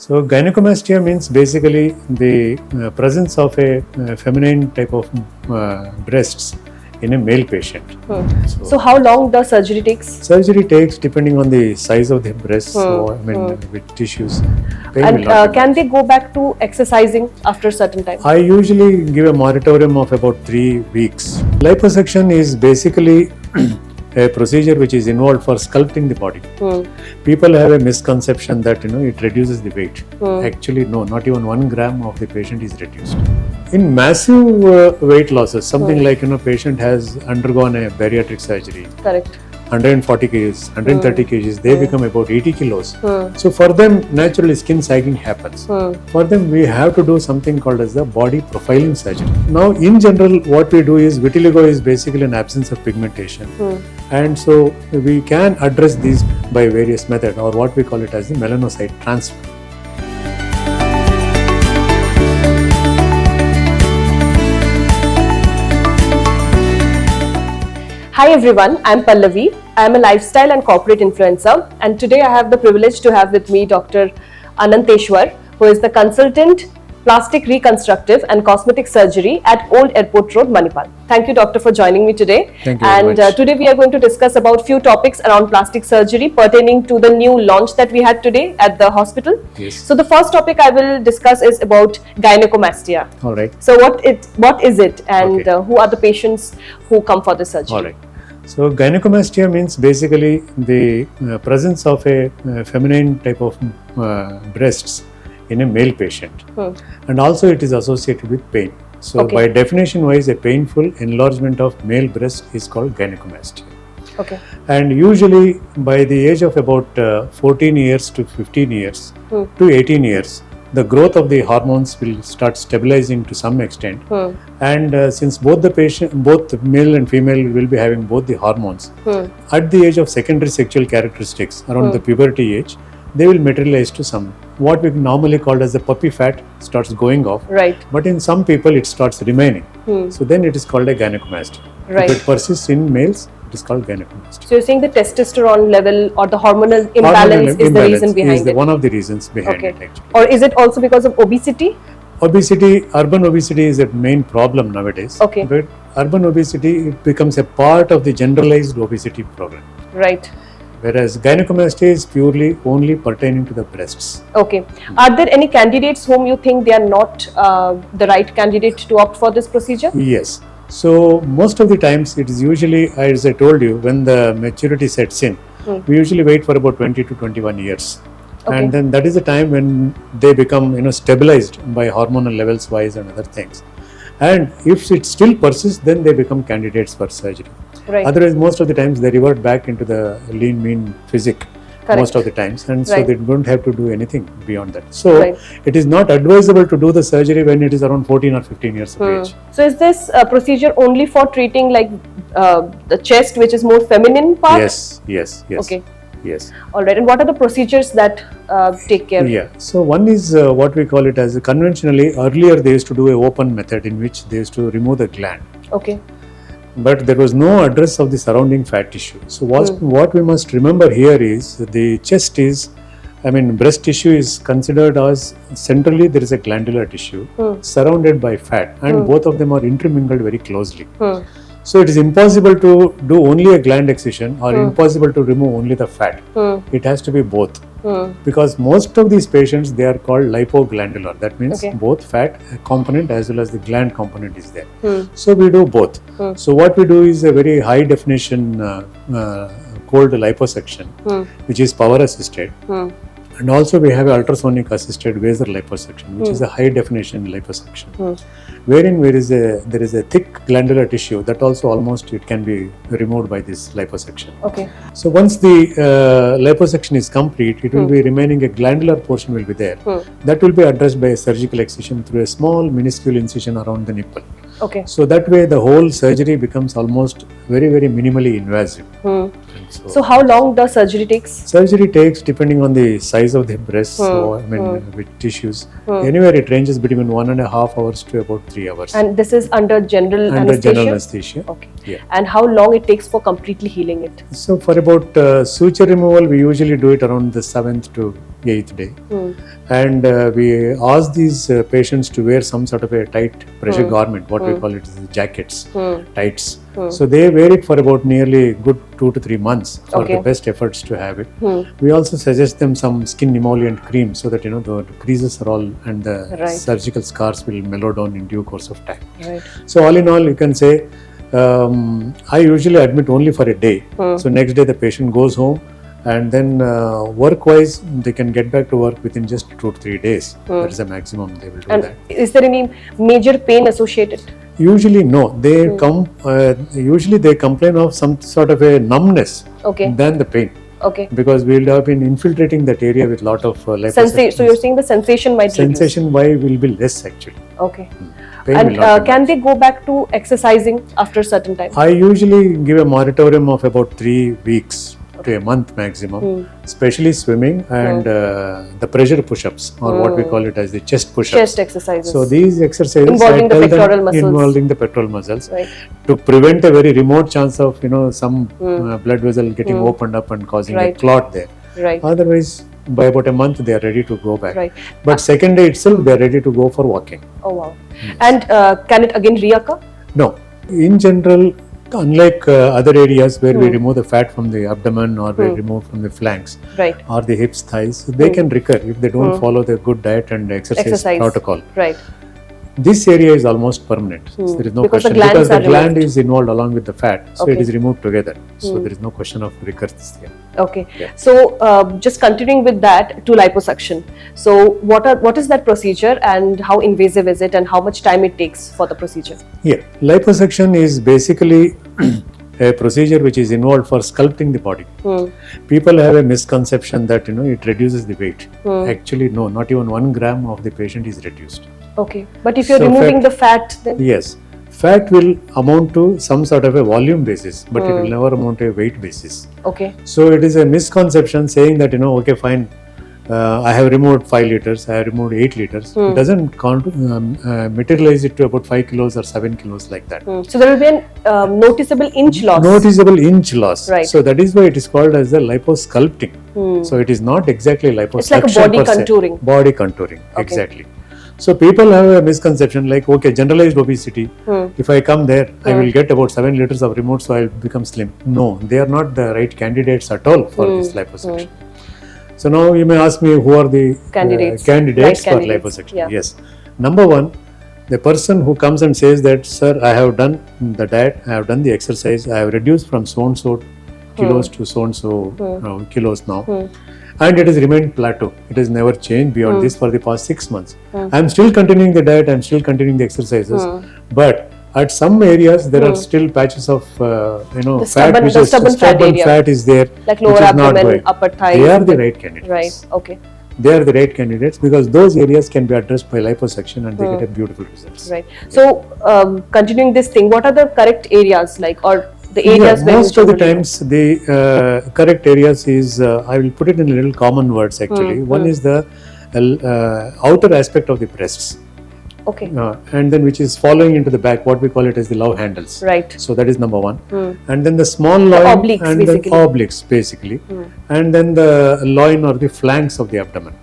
So gynecomastia means basically the presence of a feminine type of breasts in a male patient. So how long the surgery takes? Surgery takes depending on the size of the breast, with tissues. And can they go back to exercising after a certain time? I usually give a moratorium of about 3 weeks. Liposuction is basically a procedure which is involved for sculpting the body. People have a misconception that it reduces the weight. Actually, no, not even 1 gram of the patient is reduced. In massive weight losses, something like patient has undergone a bariatric surgery. Correct. 140 kgs, 130 kgs, they become about 80 kilos. So for them, naturally skin sagging happens. For them, we have to do something called as the body profiling surgery. Now, in general, what we do is vitiligo is basically an absence of pigmentation. And so we can address these by various methods, or what we call it as the melanocyte transfer. Hi everyone, I'm Pallavi. I'm a lifestyle and corporate influencer, and today I have the privilege to have with me Dr. Anantheswar, who is the consultant plastic reconstructive and cosmetic surgery at Old Airport Road, Manipal. Thank you, doctor, for joining me today. Thank you very much. Today we are going to discuss about few topics around plastic surgery pertaining to the new launch that we had today at the hospital. Yes. So the first topic I will discuss is about gynecomastia. All right. So what is it, and who are the patients who come for the surgery? All right. So gynecomastia means basically the presence of a feminine type of breasts in a male patient, and also it is associated with pain. So by definition wise, a painful enlargement of male breast is called gynecomastia. Okay. And usually by the age of about 14 years to 15 years to 18 years, the growth of the hormones will start stabilizing to some extent. And since both male and female will be having both the hormones, at the age of secondary sexual characteristics, around the puberty age, they will materialize to some, what we normally call as the puppy fat starts going off. Right. But in some people it starts remaining. So then it is called a gynecomastia. Right. If it persists in males, it is called gynecomastia. So you're saying the testosterone level or the hormonal imbalance is the reason behind it? One of the reasons behind it, actually. Or is it also because of obesity? Obesity, urban obesity is a main problem nowadays. Okay. But urban obesity, it becomes a part of the generalized obesity program. Right. Whereas gynecomastia is purely only pertaining to the breasts. Okay. Are there any candidates whom you think they are not the right candidate to opt for this procedure? Yes. So most of the times it is usually, as I told you, when the maturity sets in, we usually wait for about 20 to 21 years. And then that is the time when they become stabilized by hormonal levels wise and other things. And if it still persists, then they become candidates for surgery. Right. Otherwise, most of the times they revert back into the lean, mean physique. Correct. Most of the times, and so they don't have to do anything beyond that. So it is not advisable to do the surgery when it is around 14 or 15 years of age. So is this procedure only for treating like the chest, which is more feminine part? Yes. Okay. Yes. All right. And what are the procedures that take care? Yeah. So one is what we call it as conventionally, earlier they used to do a open method in which they used to remove the gland. Okay. But there was no address of the surrounding fat tissue. So what we must remember here is the chest is, breast tissue is considered as centrally there is a glandular tissue surrounded by fat, and both of them are intermingled very closely. So it is impossible to do only a gland excision or impossible to remove only the fat. It has to be both. Because most of these patients, they are called lipoglandular. That means both fat component as well as the gland component is there. So we do both. So what we do is a very high definition cold liposuction, which is power assisted. And also we have ultrasonic assisted laser liposuction, which is a high definition liposuction, wherein there is a thick glandular tissue that also almost it can be removed by this liposuction. Okay. So once the liposuction is complete, it will be remaining a glandular portion will be there. That will be addressed by a surgical excision through a small minuscule incision around the nipple. Okay. So that way the whole surgery becomes almost very, very minimally invasive. So how long the surgery takes? Surgery takes depending on the size of the breast, with tissues. Anywhere it ranges between 1.5 hours to about 3 hours. And this is under general anesthesia? Under general anesthesia. Okay. Yeah. And how long it takes for completely healing it? So for about suture removal, we usually do it around the 7th to 8th day. And we ask these patients to wear some sort of a tight pressure garment, what we call it is jackets, tights. So they wear it for about nearly good 2 to 3 months for the best efforts to have it. We also suggest them some skin emollient cream so that the creases are all and the surgical scars will mellow down in due course of time. So all in all, you can say I usually admit only for a day. So next day the patient goes home, and then work-wise they can get back to work within just 2 to 3 days. That is the maximum they will do that. Is there any major pain associated? Usually no. They come. Usually they complain of some sort of a numbness than the pain. Because we will have been infiltrating that area with lot of liposuction. So you're saying the sensation might sensation will be less actually. And can they go back to exercising after a certain time? I usually give a moratorium of about 3 weeks to a month maximum, especially swimming and the pressure push-ups, or what we call it as the chest push-ups. Chest exercises. So these exercises involving the pectoral muscles. Involving the pectoral muscles, to prevent a very remote chance of some blood vessel getting opened up and causing a clot there. Otherwise, by about a month they are ready to go back. But second day itself they are ready to go for walking. Oh wow! And can it again reoccur? No. In general, unlike other areas where we remove the fat from the abdomen or we remove from the flanks or the hips, thighs, they can recur if they don't follow the good diet and exercise protocol. This area is almost permanent. So there is no question because the gland is involved along with the fat, so it is removed together. So there is no question of recurrence here. So just continuing with that to liposuction. So what is that procedure and how invasive is it and how much time it takes for the procedure? Liposuction is basically a procedure which is involved for sculpting the body. People have a misconception that it reduces the weight. Actually no, not even 1 gram of the patient is reduced. But if you're removing the fat, then yes, fat will amount to some sort of a volume basis, but it will never amount to a weight basis. So it is a misconception saying that okay, fine, I have removed 5 liters, I have removed 8 liters. It doesn't materialize it to about 5 kilos or 7 kilos like that. So there will be a noticeable inch loss. Noticeable inch loss. So that is why it is called as the liposculpting. So it is not exactly liposuction. It's like a body contouring. Body contouring, exactly. So people have a misconception like, okay, generalized obesity, if I come there, I will get about 7 liters of removed, so I will become slim. No, they are not the right candidates at all for this liposuction. So now you may ask me, who are the candidates for liposuction? Yes. Number 1, the person who comes and says that, sir, I have done the diet, I have done the exercise, I have reduced from so-and-so kilos to so-and-so kilos now. And it has remained plateau. It has never changed beyond this for the past 6 months. I am still continuing the diet, I am still continuing the exercises, but at some areas there are still patches of fat, which is stubborn fat is there, like lower abdomen, upper thigh. They are the right candidates. They are the right candidates because those areas can be addressed by liposuction and they get a beautiful results. So continuing this thing, what are the correct areas or the areas where most of the times the correct areas is I will put it in a little common words actually. One is the outer aspect of the breasts. And then which is following into the back, what we call it as the love handles. So that is number 1. And then the small loin and the obliques basically. And then the loin or the flanks of the abdomen.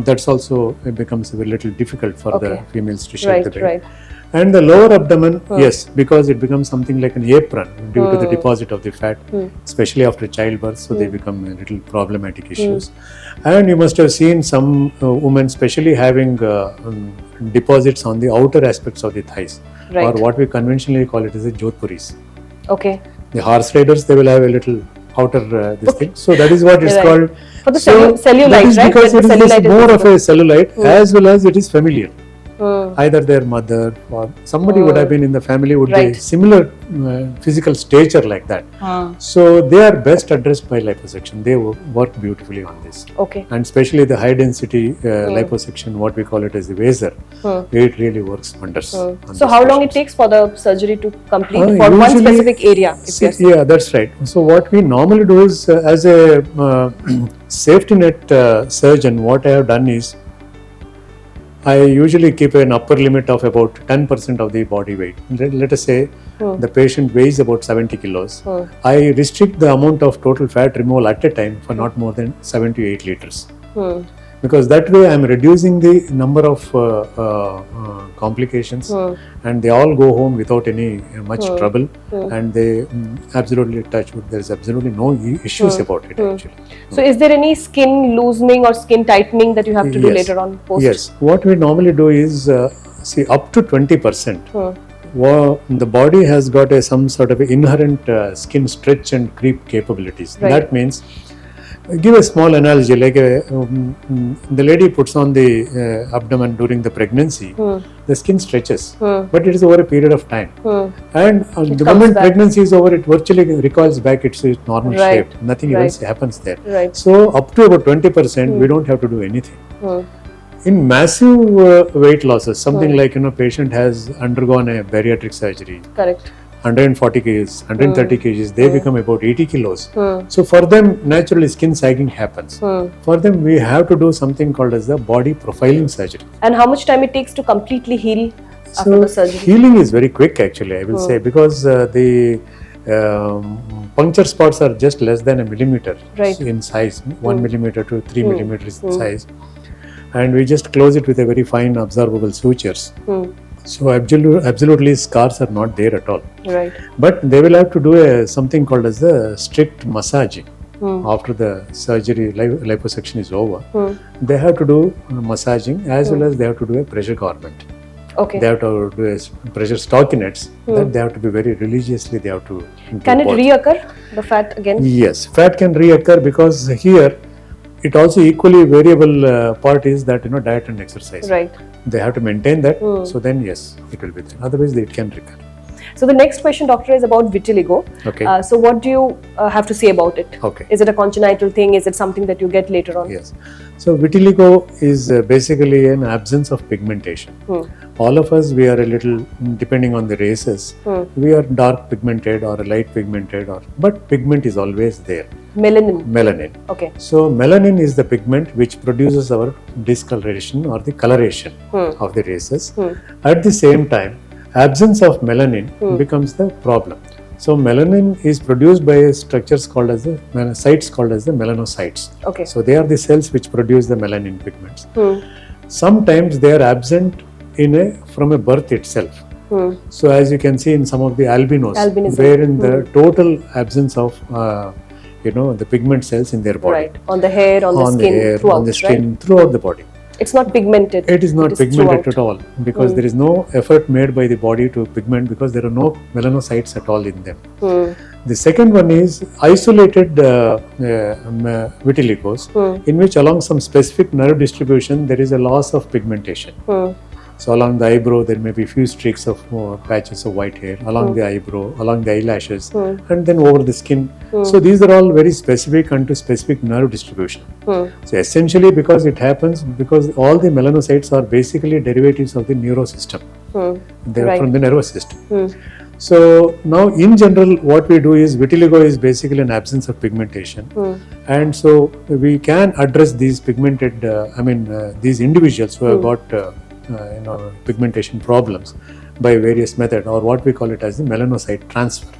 That's also becomes a little difficult for the females to shape the baby. And the lower abdomen, yes, because it becomes something like an apron due to the deposit of the fat, especially after childbirth, so they become a little problematic issues. And you must have seen some women especially having deposits on the outer aspects of the thighs, or what we conventionally call it as the jodhpuris. The horse riders, they will have a little outer this thing. So that is what it's called. For the cellulite, that is because it is more of a cellulite as well as it is familial. Either their mother or somebody would have been in the family would be similar physical stature like that. So they are best addressed by liposuction. They work beautifully on this. And especially the high density liposuction, what we call it as the laser, it really works wonders. So how long it takes for the surgery to complete for one specific area? Yeah, that's right. So what we normally do is as a safety net surgeon, what I have done is I usually keep an upper limit of about 10% of the body weight. Let us say the patient weighs about 70 kilos. I restrict the amount of total fat removal at a time for not more than 7 to 8 liters. Because that way I am reducing the number of complications, and they all go home without any much trouble, and they absolutely touch wood. There is absolutely no issues about it actually. So is there any skin loosening or skin tightening that you have to do later on post? Yes, what we normally do is see, up to 20%. The body has got some sort of inherent skin stretch and creep capabilities. That means, give a small analogy, like the lady puts on the abdomen during the pregnancy, the skin stretches, but it is over a period of time, and the moment pregnancy is over, it virtually recoils back its normal shape. Nothing else happens there. So up to about 20%, we don't have to do anything. In massive weight losses, something like, patient has undergone a bariatric surgery. Correct. 140 kgs, 130 kgs, they become about 80 kilos. So for them, naturally skin sagging happens. For them, we have to do something called as the body profiling surgery. And how much time it takes to completely heal after the surgery? Healing is very quick actually, I will say, because the puncture spots are just less than a millimeter in size, 1 millimeter to 3 millimeters in size. And we just close it with a very fine observable sutures. So absolutely scars are not there at all. Right. But they will have to do something called as the strict massaging. After the surgery, liposuction is over. They have to do massaging, as well as they have to do a pressure garment. Okay. They have to do a pressure stockinets. That they have to be very religiously. They have to. Can it reoccur, the fat again? Yes, fat can reoccur, because here it also equally variable part is that diet and exercise. Right. They have to maintain that. So then yes, it will be there. Otherwise it can recur. So the next question, doctor, is about vitiligo. Okay. So what do you have to say about it? Okay. Is it a congenital thing? Is it something that you get later on? Yes. So vitiligo is basically an absence of pigmentation. All of us, we are a little, depending on the races, we are dark pigmented or light pigmented, but pigment is always there. Melanin. Okay. So melanin is the pigment which produces our discoloration or the coloration of the races. At the same time, absence of melanin becomes the problem. So melanin is produced by structures called as the melanocytes. Okay. So they are the cells which produce the melanin pigments. Sometimes they are absent from a birth itself. So as you can see in some of the albinos, wherein the total absence of the pigment cells in their body. Right. On the hair, on the skin, throughout the body. It's not pigmented. It is not pigmented at all, because there is no effort made by the body to pigment, because there are no melanocytes at all in them. The second one is isolated vitiligos, in which along some specific nerve distribution there is a loss of pigmentation. So along the eyebrow there may be few streaks of patches of white hair, along the eyebrow, along the eyelashes, and then over the skin. So these are all very specific unto specific nerve distribution. So essentially, because it happens because all the melanocytes are basically derivatives of the neurosystem. They are from the nervous system. So now in general what we do is, vitiligo is basically an absence of pigmentation, and so we can address these pigmented, these individuals who have got pigmentation problems by various methods, or what we call it as the melanocyte transfer.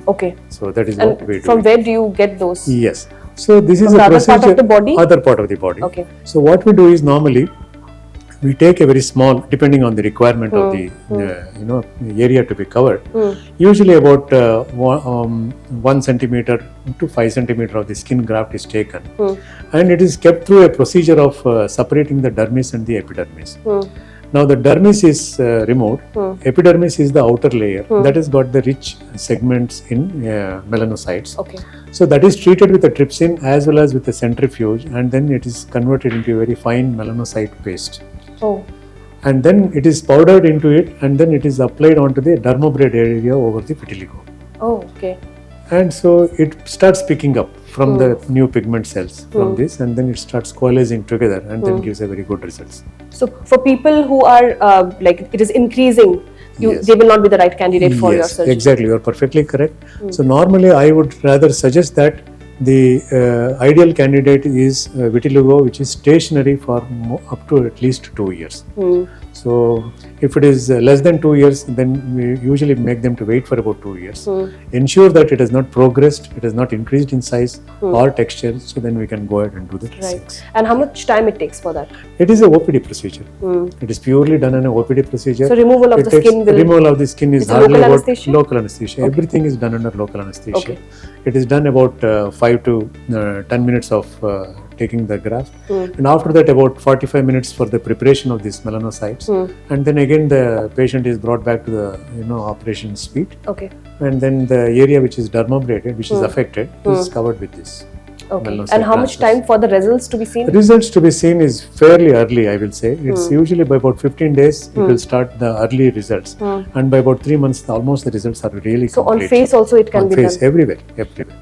Okay. So that is what we do. From where do you get those? Yes. So this is a procedure. Other part of the body? Other part of the body. Okay. So what we do is, normally we take a very small, depending on the requirement of the area to be covered, usually about 1 centimeter to 5 centimeter of the skin graft is taken, and it is kept through a procedure of separating the dermis and the epidermis. Now the dermis is removed. Epidermis is the outer layer that has got the rich segments in melanocytes. Okay. So that is treated with a trypsin as well as with a centrifuge, and then it is converted into a very fine melanocyte paste. Oh. And then it is powdered into it, and then it is applied onto the dermobraid area over the vitiligo. Oh, okay. And so it starts picking up from the new pigment cells from this, and then it starts coalescing together, and then gives a very good results. So for people who are it is increasing, they will not be the right candidate for your surgery. Exactly, you are perfectly correct. So normally I would rather suggest that the ideal candidate is vitiligo, which is stationary for up to at least 2 years. So if it is less than 2 years, then we usually make them to wait for about 2 years. Ensure that it has not progressed, it has not increased in size or texture, so then we can go ahead and do the physics. And how much time it takes for that? It is a OPD procedure. It is purely done in an OPD procedure. So removal of the skin will... Removal of the skin is hardly local about anesthesia? Local anesthesia. Okay. Everything is done under local anesthesia. It is done about 5 to 10 minutes of taking the graft, and after that about 45 minutes for the preparation of these melanocytes, and then again the patient is brought back to the operation suite, and then the area which is dermabrated, which is affected, is covered with this. And how much time for the results to be seen? Results to be seen is fairly early, I will say. It's usually by about 15 days it will start the early results, and by about 3 months almost the results are really complete. So on face also it can be done? Everywhere. Everywhere.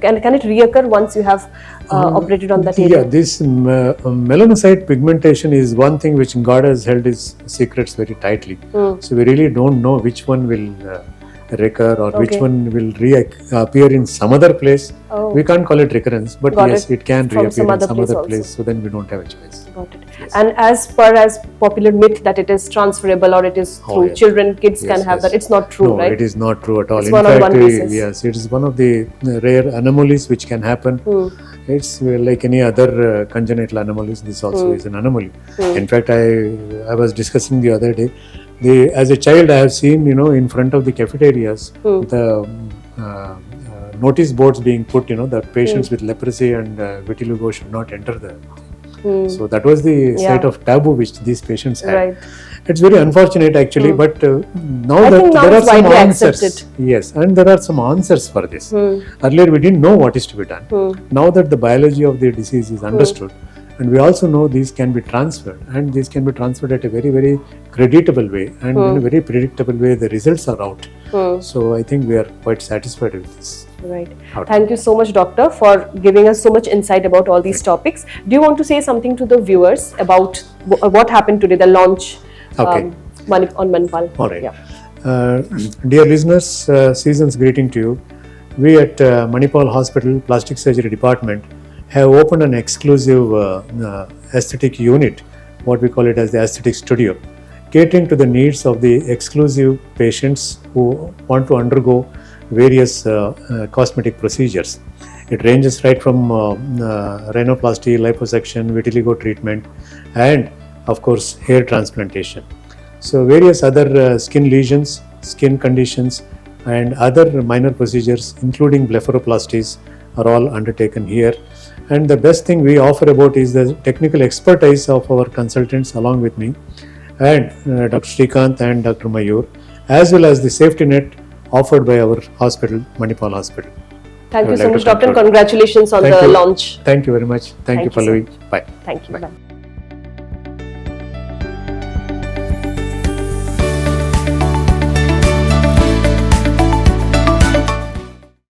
And can it reoccur once you have operated on that area? Yeah, this melanocyte pigmentation is one thing which God has held his secrets very tightly. So we really don't know which one will recur or which one will reappear in some other place. We can't call it recurrence, but yes, it can reappear in some other place. So then we don't have a choice. Got it. Yes. And as per as popular myth that it is transferable or it is through children, kids can have that. It's not true, right? No, it is not true at all. It's in fact, yes, it is one of the rare anomalies which can happen. It's like any other congenital anomalies. This also is an anomaly. In fact, I was discussing the other day. As a child, I have seen, in front of the cafeterias, the notice boards being put, that patients with leprosy and vitiligo should not enter the. So that was the state of taboo which these patients had. Right. It's very unfortunate actually, but now that there are some answers. Accepted. Yes, and there are some answers for this. Earlier we didn't know what is to be done. Now that the biology of the disease is understood, and we also know these can be transferred, and these can be transferred at a very, very creditable way, and in a very predictable way the results are out. So I think we are quite satisfied with this. Right. Thank you so much, doctor, for giving us so much insight about all these topics. Do you want to say something to the viewers about what happened today, the launch on Manipal? All right. Yeah. Dear listeners, season's greeting to you. We at Manipal Hospital Plastic Surgery Department have opened an exclusive aesthetic unit, what we call it as the aesthetic studio, catering to the needs of the exclusive patients who want to undergo various cosmetic procedures. It ranges right from rhinoplasty, liposuction, vitiligo treatment, and of course hair transplantation. So various other skin lesions, skin conditions, and other minor procedures including blepharoplasties are all undertaken here. And the best thing we offer about is the technical expertise of our consultants along with me, and Dr. Srikanth and Dr. Mayur, as well as the safety net offered by our hospital, Manipal Hospital. Thank you so much, doctor, and congratulations on the launch. Thank you very much. Thank you, Pallavi. Bye. Thank you. Bye.